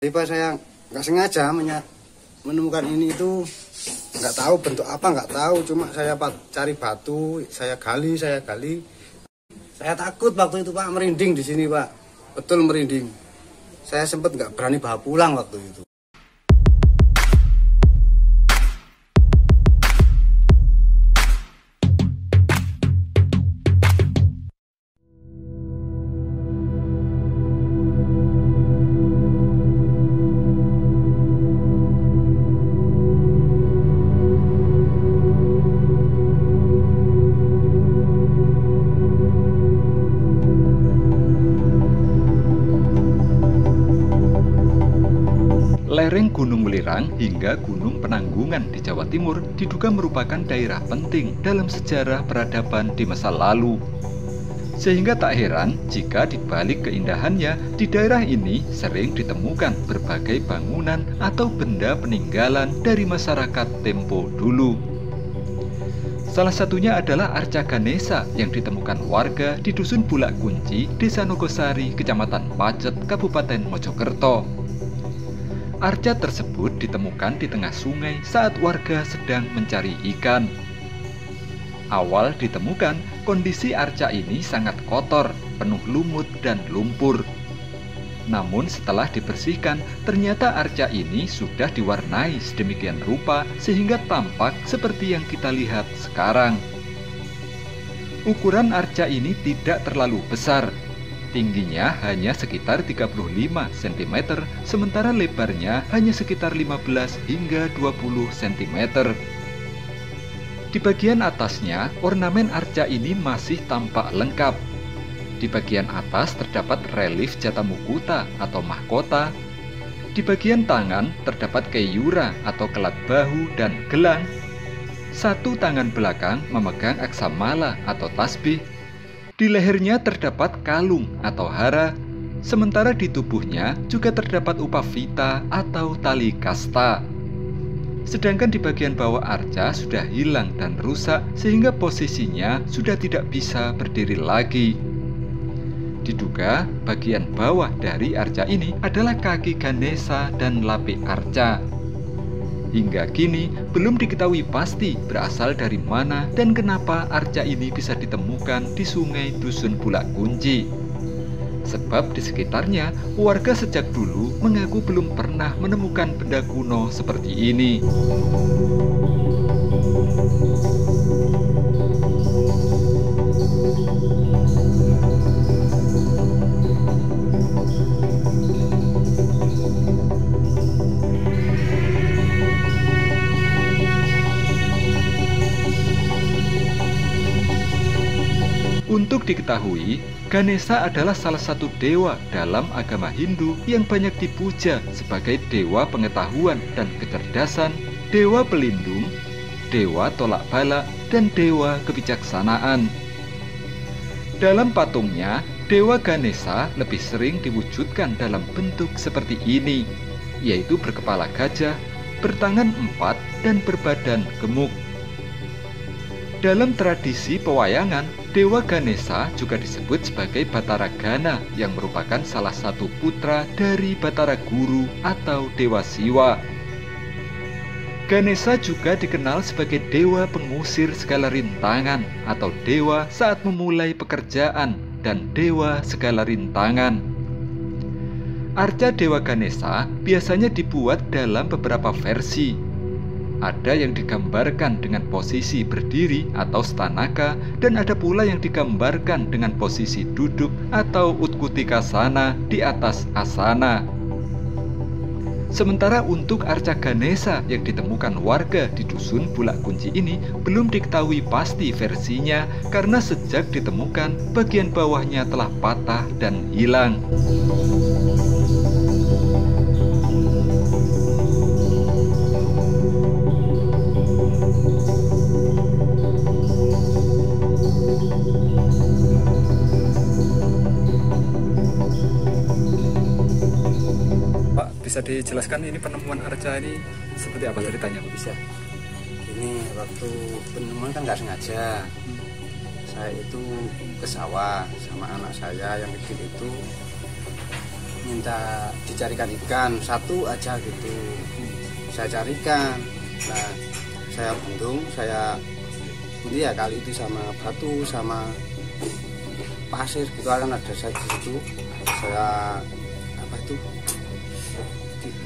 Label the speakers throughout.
Speaker 1: Jadi pas saya nggak sengaja menemukan ini itu nggak tahu bentuk apa, nggak tahu, cuma saya cari batu, saya gali. Saya takut waktu itu Pak, merinding di sini Pak, betul merinding. Saya sempat nggak berani bawa pulang waktu itu.
Speaker 2: Lereng Gunung Welirang hingga Gunung Penanggungan di Jawa Timur diduga merupakan daerah penting dalam sejarah peradaban di masa lalu. Sehingga tak heran jika di balik keindahannya, di daerah ini sering ditemukan berbagai bangunan atau benda peninggalan dari masyarakat tempo dulu. Salah satunya adalah arca Ganesha yang ditemukan warga di Dusun Bulak Kunci, Desa Nogosari, Kecamatan Pacet, Kabupaten Mojokerto. Arca tersebut ditemukan di tengah sungai saat warga sedang mencari ikan. Awal ditemukan, kondisi arca ini sangat kotor, penuh lumut dan lumpur. Namun setelah dibersihkan, ternyata arca ini sudah diwarnai sedemikian rupa sehingga tampak seperti yang kita lihat sekarang. Ukuran arca ini tidak terlalu besar. Tingginya hanya sekitar 35 cm, sementara lebarnya hanya sekitar 15 hingga 20 cm. Di bagian atasnya, ornamen arca ini masih tampak lengkap. Di bagian atas terdapat relief Jatamukuta atau mahkota. Di bagian tangan terdapat keyura atau kelat bahu dan gelang. Satu tangan belakang memegang aksamala atau tasbih. Di lehernya terdapat kalung atau hara, sementara di tubuhnya juga terdapat upavita atau tali kasta. Sedangkan di bagian bawah arca sudah hilang dan rusak sehingga posisinya sudah tidak bisa berdiri lagi. Diduga bagian bawah dari arca ini adalah kaki Ganesha dan lapik arca. Hingga kini belum diketahui pasti berasal dari mana dan kenapa arca ini bisa ditemukan di sungai Dusun Bulak Kunci. Sebab di sekitarnya warga sejak dulu mengaku belum pernah menemukan benda kuno seperti ini. Untuk diketahui, Ganesha adalah salah satu dewa dalam agama Hindu yang banyak dipuja sebagai dewa pengetahuan dan kecerdasan, dewa pelindung, dewa tolak bala, dan dewa kebijaksanaan. Dalam patungnya, dewa Ganesha lebih sering diwujudkan dalam bentuk seperti ini, yaitu berkepala gajah, bertangan 4, dan berbadan gemuk. Dalam tradisi pewayangan, Dewa Ganesha juga disebut sebagai Batara Gana yang merupakan salah satu putra dari Batara Guru atau Dewa Siwa. Ganesha juga dikenal sebagai dewa pengusir segala rintangan atau dewa saat memulai pekerjaan dan dewa segala rintangan. Arca Dewa Ganesha biasanya dibuat dalam beberapa versi. Ada yang digambarkan dengan posisi berdiri atau stanaka, dan ada pula yang digambarkan dengan posisi duduk atau utkutikasana di atas asana. Sementara untuk arca Ganesha yang ditemukan warga di Dusun Bulak Kunci ini belum diketahui pasti versinya karena sejak ditemukan bagian bawahnya telah patah dan hilang.
Speaker 3: Bisa dijelaskan ini penemuan arca ini seperti apa ceritanya?
Speaker 1: Bisa. Ini waktu penemuan kan nggak sengaja. Saya itu ke sawah sama anak saya yang kecil itu. minta dicarikan ikan satu aja gitu. Saya carikan. Nah, saya bendung, saya ini ya kali itu sama batu sama pasir gitu kan ada saya di situ. Saya apa itu?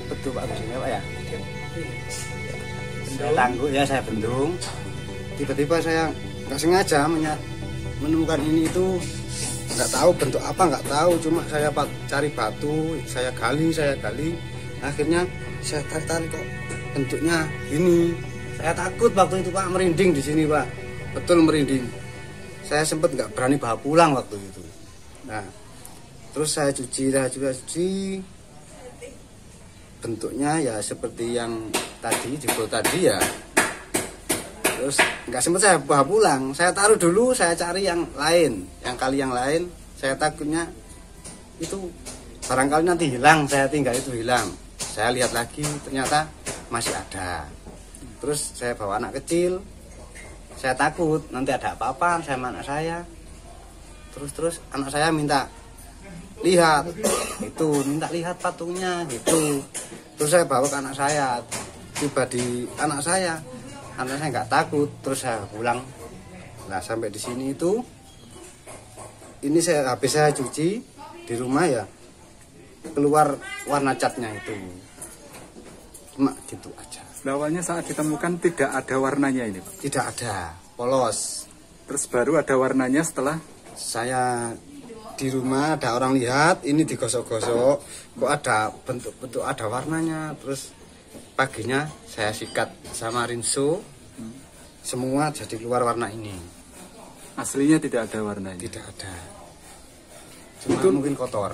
Speaker 1: Betul Pak Gusnya Pak ya. Saya tangguh ya, saya bendung. Tiba-tiba saya nggak sengaja menemukan ini itu, nggak tahu bentuk apa, nggak tahu, cuma saya cari batu, saya gali, akhirnya saya tarik kok bentuknya ini. Saya takut waktu itu Pak, merinding di sini Pak, betul merinding. Saya sempat nggak berani bawa pulang waktu itu. Nah, terus saya cuci, bentuknya ya seperti yang tadi jebol tadi ya. Terus nggak sempat saya bawa pulang, saya taruh dulu, saya cari yang lain, yang kali yang lain. Saya takutnya itu barangkali nanti hilang, saya tinggal itu hilang. Saya lihat lagi, ternyata masih ada. Terus saya bawa anak kecil, saya takut nanti ada apa-apa sama anak saya. Terus anak saya minta lihat, minta lihat patungnya gitu. Terus saya bawa ke anak saya, tiba di anak saya nggak takut, terus saya pulang. Nah sampai di sini itu, ini habis saya cuci di rumah ya, keluar warna catnya itu, cuma gitu aja.
Speaker 3: Awalnya saat ditemukan tidak ada warnanya ini Pak?
Speaker 1: Tidak ada, polos.
Speaker 3: Terus baru ada warnanya setelah?
Speaker 1: Saya di rumah ada orang lihat, ini digosok-gosok, kok ada bentuk ada warnanya. Terus paginya saya sikat sama rinso, semua jadi keluar warna ini.
Speaker 3: Aslinya tidak ada warnanya?
Speaker 1: Tidak ada, cuma
Speaker 3: itu
Speaker 1: mungkin kotor.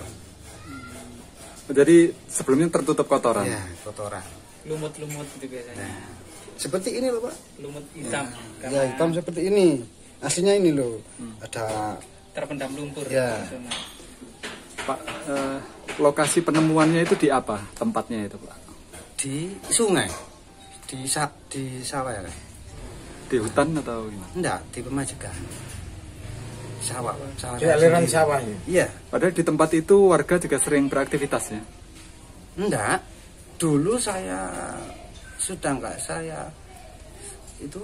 Speaker 3: Jadi sebelumnya tertutup kotoran?
Speaker 1: Ya, kotoran.
Speaker 4: Lumut-lumut gitu biasanya.
Speaker 1: Nah, seperti ini loh Pak.
Speaker 4: Lumut hitam.
Speaker 1: Ya, hitam seperti ini. Aslinya ini loh, ada
Speaker 4: terpendam lumpur.
Speaker 1: Ya.
Speaker 3: Pak, lokasi penemuannya itu di apa tempatnya itu Pak?
Speaker 1: Di sungai, di sawah ya.
Speaker 3: Di hutan atau gimana?
Speaker 1: Enggak, di Pemajagan. Sawah.
Speaker 5: Di aliran sawah ya?
Speaker 1: Iya.
Speaker 3: Padahal di tempat itu warga juga sering beraktivitas ya?
Speaker 1: Enggak. Dulu saya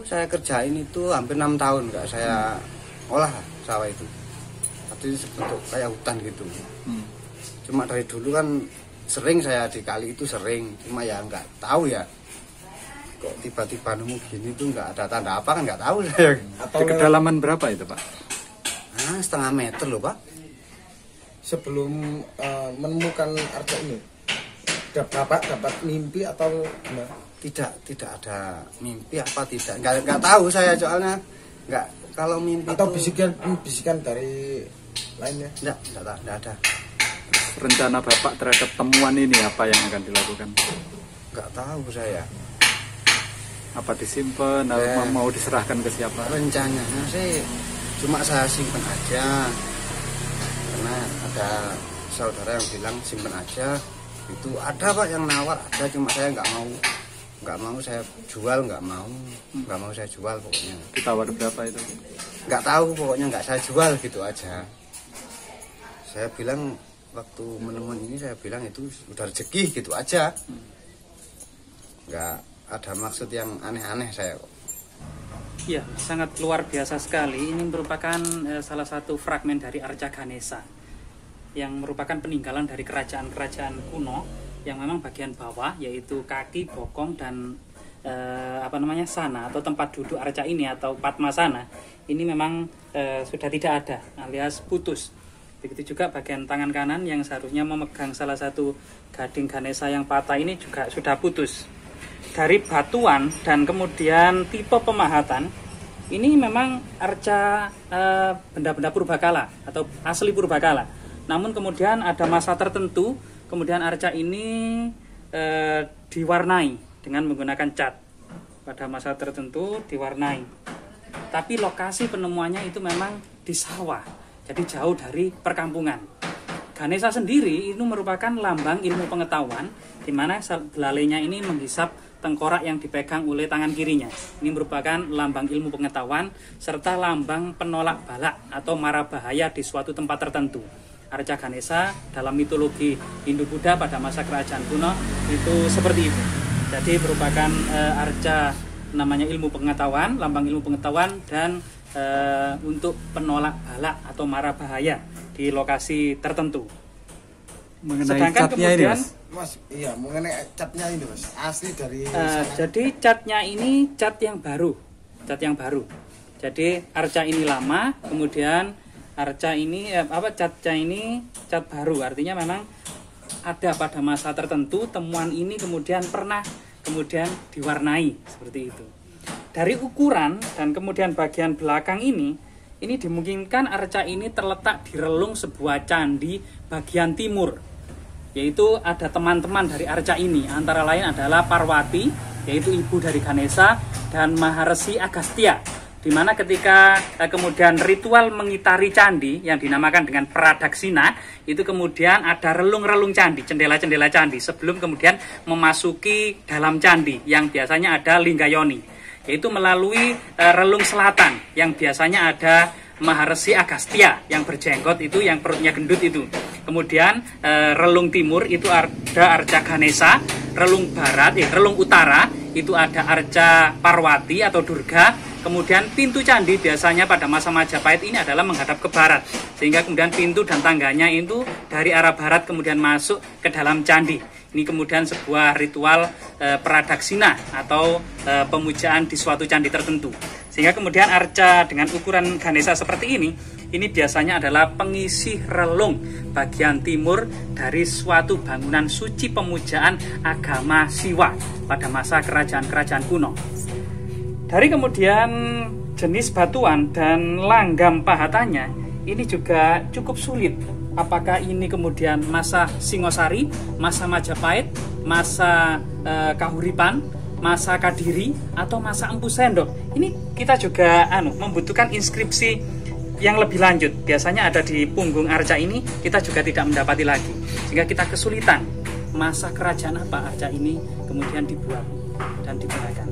Speaker 1: saya kerjain itu hampir 6 tahun enggak saya olah sawah itu. Tapi bentuk kayak hutan gitu. Cuma dari dulu kan sering saya di kali itu sering, cuma ya enggak tahu ya. Kok tiba-tiba nemu gini tuh nggak ada tanda apa kan nggak tahu saya.
Speaker 3: Di kedalaman berapa itu Pak?
Speaker 1: Setengah meter loh Pak.
Speaker 5: Sebelum menemukan arca ini, Bapak dapat mimpi atau gimana?
Speaker 1: Tidak ada mimpi apa tidak. Nggak tahu saya soalnya nggak kalau mimpi
Speaker 5: atau
Speaker 1: itu,
Speaker 5: bisikan dari lainnya.
Speaker 1: Nggak ada.
Speaker 3: Rencana Bapak terhadap temuan ini apa yang akan dilakukan?
Speaker 1: Nggak tahu saya.
Speaker 3: Apa disimpan atau mau diserahkan ke siapa?
Speaker 1: Rencananya sih cuma saya simpen aja, karena ada saudara yang bilang simpen aja. Itu ada Pak yang nawar, ada, cuma saya nggak mau saya jual, nggak mau saya jual pokoknya.
Speaker 3: Ditawar berapa itu?
Speaker 1: Nggak tahu, pokoknya nggak saya jual gitu aja. Saya bilang waktu menemukan ini, saya bilang itu udah rezeki gitu aja, nggak ada maksud yang aneh-aneh saya kok.
Speaker 4: Iya, sangat luar biasa sekali. Ini merupakan salah satu fragmen dari Arca Ganesha yang merupakan peninggalan dari kerajaan-kerajaan kuno yang memang bagian bawah yaitu kaki, bokong dan sana atau tempat duduk arca ini atau Padmasana ini memang sudah tidak ada alias putus. Begitu juga bagian tangan kanan yang seharusnya memegang salah satu gading Ganesha yang patah ini juga sudah putus. Dari batuan dan kemudian tipe pemahatan ini memang arca benda-benda purbakala atau asli purbakala. Namun kemudian ada masa tertentu kemudian arca ini diwarnai dengan menggunakan cat. Pada masa tertentu diwarnai. Tapi lokasi penemuannya itu memang di sawah. Jadi jauh dari perkampungan. Ganesha sendiri itu merupakan lambang ilmu pengetahuan di mana belalainya ini menghisap tengkorak yang dipegang oleh tangan kirinya. Ini merupakan lambang ilmu pengetahuan serta lambang penolak balak atau mara bahaya di suatu tempat tertentu. Arca Ganesa dalam mitologi Hindu-Buddha pada masa kerajaan kuno itu seperti itu. Jadi merupakan arca namanya ilmu pengetahuan, lambang ilmu pengetahuan, dan untuk penolak balak atau mara bahaya di lokasi tertentu.
Speaker 3: Mengenai
Speaker 4: Sedangkan
Speaker 3: catnya ini,
Speaker 4: kemudian,
Speaker 5: Mas, iya mengenai catnya ini Mas, asli dari
Speaker 4: jadi catnya ini cat yang baru, Jadi arca ini lama, kemudian arca ini catnya ini cat baru, artinya memang ada pada masa tertentu temuan ini kemudian pernah diwarnai seperti itu. Dari ukuran dan kemudian bagian belakang ini dimungkinkan arca ini terletak di relung sebuah candi bagian timur, yaitu ada teman-teman dari arca ini, antara lain adalah Parwati, yaitu ibu dari Ganesa, dan Maharesi Agastya, di mana ketika kemudian ritual mengitari candi yang dinamakan dengan pradaksina, itu kemudian ada relung-relung candi, jendela-jendela candi, sebelum kemudian memasuki dalam candi yang biasanya ada linggayoni, yaitu melalui relung selatan yang biasanya ada Maharesi Agastya yang berjenggot itu, yang perutnya gendut itu. Kemudian relung timur itu ada arca Ganesa, relung utara itu ada arca Parwati atau Durga. Kemudian pintu candi biasanya pada masa Majapahit ini adalah menghadap ke barat, sehingga kemudian pintu dan tangganya itu dari arah barat kemudian masuk ke dalam candi. Ini kemudian sebuah ritual pradaksina atau pemujaan di suatu candi tertentu. Sehingga kemudian arca dengan ukuran Ganesa seperti ini biasanya adalah pengisi relung bagian timur dari suatu bangunan suci pemujaan agama Siwa pada masa kerajaan-kerajaan kuno. Dari kemudian jenis batuan dan langgam pahatannya ini juga cukup sulit. Apakah ini kemudian masa Singosari, masa Majapahit, masa Kahuripan, masa Kadiri, atau masa Empu Sendok? Ini kita juga membutuhkan inskripsi yang lebih lanjut. Biasanya ada di punggung arca ini, kita juga tidak mendapati lagi. Sehingga kita kesulitan masa kerajaan apa arca ini kemudian dibuat dan digunakan.